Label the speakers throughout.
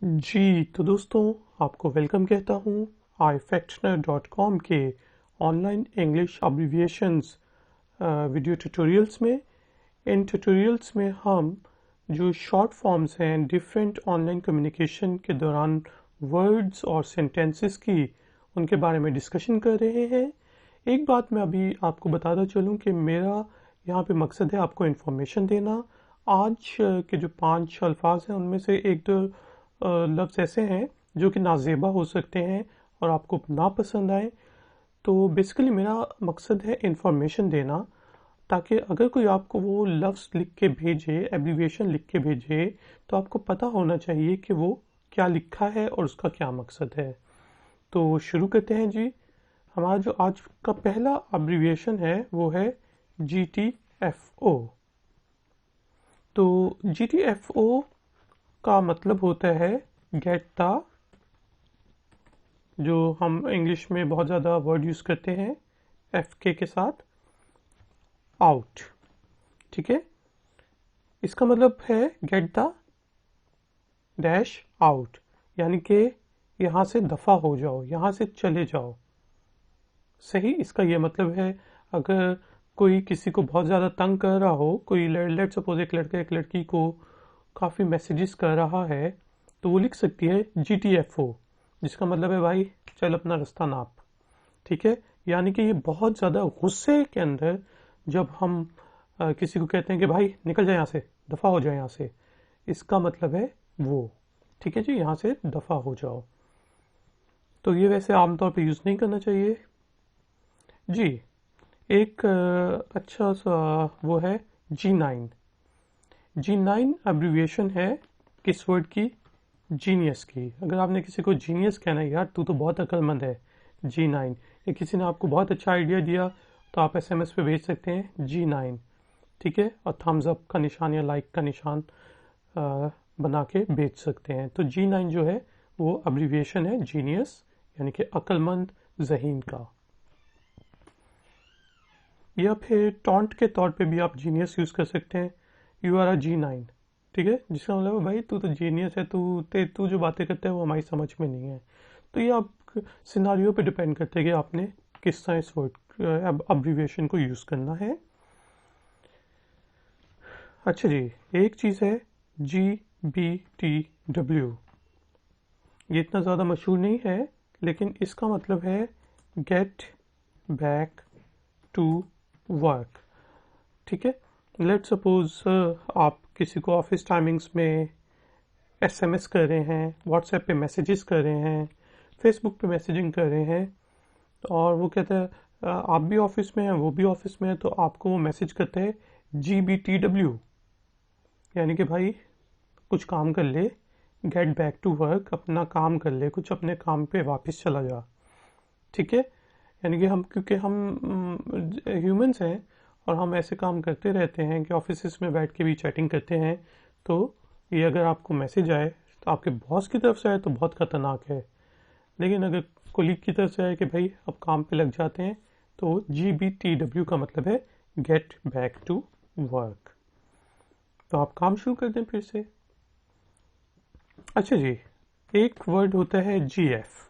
Speaker 1: जी तो दोस्तों आपको वेलकम कहता हूँ ifactioner.com के ऑनलाइन इंग्लिश अब्रीविएशंस वीडियो ट्यूटोरियल्स में। इन ट्यूटोरियल्स में हम जो शॉर्ट फॉर्म्स हैं डिफरेंट ऑनलाइन कम्युनिकेशन के दौरान वर्ड्स और सेंटेंसेस की उनके बारे में डिस्कशन कर रहे हैं। एक बात मैं अभी आपको बताता चलूँ कि मेरा यहाँ पे मकसद है आपको इन्फॉर्मेशन देना। आज के जो 5 अल्फाज हैं उनमें से एक दो लफ्ज़ ऐसे हैं जो कि नाजेबा हो सकते हैं और आपको ना पसंद आए। तो बेसिकली मेरा मकसद है इन्फॉर्मेशन देना, ताकि अगर कोई आपको वो लफ्ज़ लिख के भेजे, एब्रीविएशन लिख के भेजे, तो आपको पता होना चाहिए कि वो क्या लिखा है और उसका क्या मकसद है। तो शुरू करते हैं जी। हमारा जो आज का पहला एब्रीविएशन है वो है GTFO। तो GTFO का मतलब होता है गेट द, जो हम इंग्लिश में बहुत ज़्यादा वर्ड यूज़ करते हैं FK के साथ, आउट। ठीक है, इसका मतलब है गेट द डैश आउट, यानी कि यहाँ से दफ़ा हो जाओ, यहाँ से चले जाओ। सही, इसका ये मतलब है अगर कोई किसी को बहुत ज़्यादा तंग कर रहा हो, कोई लेट सपोज एक लड़का एक लड़की को काफ़ी मैसेजेस कर रहा है, तो वो लिख सकती है GTFO, जिसका मतलब है भाई चल अपना रास्ता नाप। ठीक है, यानी कि ये बहुत ज़्यादा गुस्से के अंदर जब हम किसी को कहते हैं कि भाई निकल जाए यहाँ से, दफ़ा हो जाए यहाँ से, इसका मतलब है वो। ठीक है जी, यहाँ से दफ़ा हो जाओ। तो ये वैसे आमतौर पे यूज़ नहीं करना चाहिए जी। एक अच्छा सा वो है G9। G9 एब्रीविएशन है किस वर्ड की? जीनियस की। अगर आपने किसी को जीनियस कहना है, यार तू तो बहुत अक्लमंद है, G9। या किसी ने आपको बहुत अच्छा आइडिया दिया तो आप SMS पे भेज सकते हैं G9। ठीक है, और थम्स अप का निशान या लाइक का निशान बना के भेज सकते हैं। तो G9 जो है वो एब्रीविएशन है जीनियस, यानी कि अक्लमंद, ज़हीन का। या फिर टॉन्ट के तौर पे भी आप जीनियस यूज़ कर सकते हैं, यू आर अ G9। ठीक है, जिसका मतलब भाई तू तो जीनियस है, तू जो बातें करता है वो हमारी समझ में नहीं है। तो ये आप सिनारियो पे डिपेंड करते हैं कि आपने किस तरह इस वर्ड अब्रीविएशन को यूज़ करना है। अच्छा जी, एक चीज़ है GBTW। ये इतना ज़्यादा मशहूर नहीं है, लेकिन इसका मतलब है गेट बैक टू वर्क। ठीक है, लेट सपोज आप किसी को ऑफिस टाइमिंग्स में SMS कर रहे हैं, व्हाट्सएप पे मैसेजेस कर रहे हैं, फेसबुक पे मैसेजिंग कर रहे हैं, और वो कहता है आप भी ऑफिस में हैं, वो भी ऑफिस में है, तो आपको वो मैसेज करते हैं GBTW, यानी कि भाई कुछ काम कर ले, गेट बैक टू वर्क, अपना काम कर ले, कुछ अपने काम पे वापस चला जा। ठीक है, यानी कि क्योंकि हम ह्यूमंस हैं और हम ऐसे काम करते रहते हैं कि ऑफिस में बैठ के भी चैटिंग करते हैं, तो ये अगर आपको मैसेज आए तो आपके बॉस की तरफ से आए तो बहुत ख़तरनाक है, लेकिन अगर कोलीग की तरफ से आए कि भाई अब काम पे लग जाते हैं, तो GBTW का मतलब है गेट बैक टू वर्क। तो आप काम शुरू कर दें फिर से। अच्छा जी, एक वर्ड होता है GF।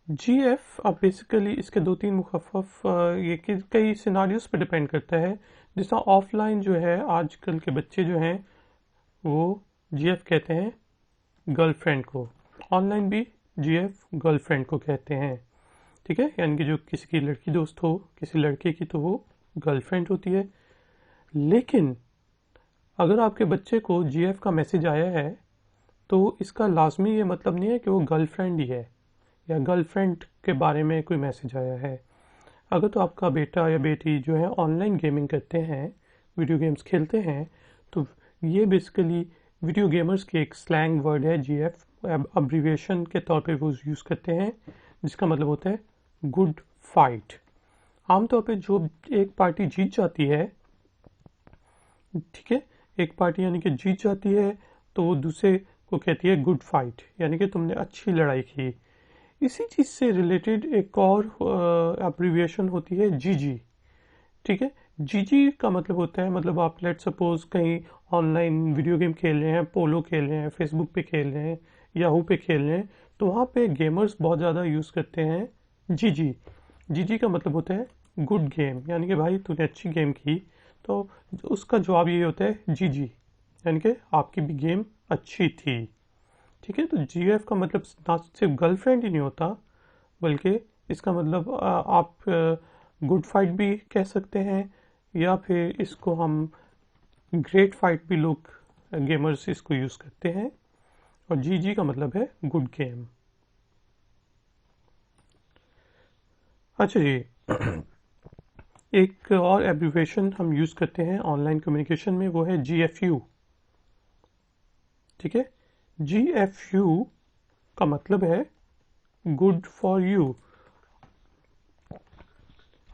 Speaker 1: GF अब बेसिकली इसके 2-3 मुखफ़फ़ ये कई सिनारियोस पे डिपेंड करता है। जैसा ऑफलाइन जो है, आजकल के बच्चे जो हैं वो GF कहते हैं गर्लफ्रेंड को, ऑनलाइन भी GF गर्लफ्रेंड को कहते हैं। ठीक है, यानी कि जो किसी की लड़की दोस्त हो किसी लड़के की, तो वो गर्लफ्रेंड होती है। लेकिन अगर आपके बच्चे को GF का मैसेज आया है तो इसका लाजमी ये मतलब नहीं है कि वो गर्लफ्रेंड ही है या गर्लफ्रेंड के बारे में कोई मैसेज आया है। अगर तो आपका बेटा या बेटी जो है ऑनलाइन गेमिंग करते हैं, वीडियो गेम्स खेलते हैं, तो ये बेसिकली वीडियो गेमर्स की एक स्लैंग वर्ड है GF, अब्रीविएशन के तौर पे वो यूज़ करते हैं, जिसका मतलब होता है गुड फाइट। आमतौर पे जो एक पार्टी जीत जाती है, ठीक है, एक पार्टी यानी कि जीत जाती है, तो वो दूसरे को कहती है गुड फाइट, यानी कि तुमने अच्छी लड़ाई की। इसी चीज़ से रिलेटेड एक और एब्रीविएशन होती है GG। ठीक है, जीजी का मतलब होता है, मतलब आप लेट सपोज कहीं ऑनलाइन वीडियो गेम खेल रहे हैं, पोलो खेल रहे हैं, फेसबुक पे खेल रहे हैं, याहू पे खेल रहे हैं, तो वहाँ पे गेमर्स बहुत ज़्यादा यूज़ करते हैं जीजी। जीजी का मतलब होता है गुड गेम, यानी कि भाई तूने अच्छी गेम की, तो उसका जवाब ये होता है जीजी, यानी कि आपकी भी गेम अच्छी थी। ठीक है, तो जीएफ का मतलब ना सिर्फ गर्लफ्रेंड ही नहीं होता, बल्कि इसका मतलब आप गुड फाइट भी कह सकते हैं, या फिर इसको हम ग्रेट फाइट भी लोग गेमर्स इसको यूज़ करते हैं। और जीजी का मतलब है गुड गेम। अच्छा जी, एक और एब्रीविएशन हम यूज़ करते हैं ऑनलाइन कम्युनिकेशन में, वो है GFU। ठीक है, GFU का मतलब है गुड फॉर यू।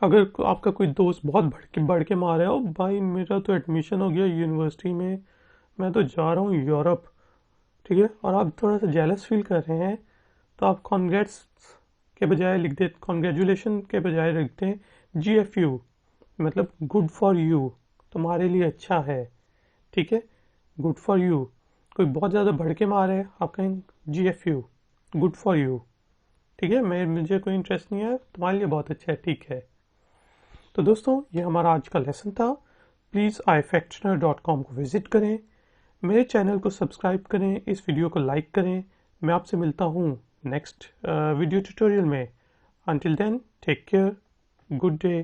Speaker 1: अगर आपका कोई दोस्त बहुत बढ़ के मार रहा है, ओ भाई मेरा तो एडमिशन हो गया यूनिवर्सिटी में, मैं तो जा रहा हूँ यूरोप, ठीक है, और आप थोड़ा सा जेलस फील कर रहे हैं, तो आप कॉन्ग्रेट्स के बजाय लिख दे, कॉन्ग्रेचुलेशन के बजाय लिखते हैं GFU, मतलब गुड फॉर यू, तुम्हारे लिए अच्छा है। ठीक है, गुड फॉर यू। कोई बहुत ज़्यादा बढ़ के मार है, आप कहेंगे GFU, गुड फॉर यू। ठीक है, मुझे कोई इंटरेस्ट नहीं है, तुम्हारे लिए बहुत अच्छा है, ठीक है। तो दोस्तों, ये हमारा आज का लेसन था। प्लीज़ ifactioner.com को विज़िट करें, मेरे चैनल को सब्सक्राइब करें, इस वीडियो को लाइक करें। मैं आपसे मिलता हूँ नेक्स्ट वीडियो ट्यूटोरियल में। Until then, take care, good day.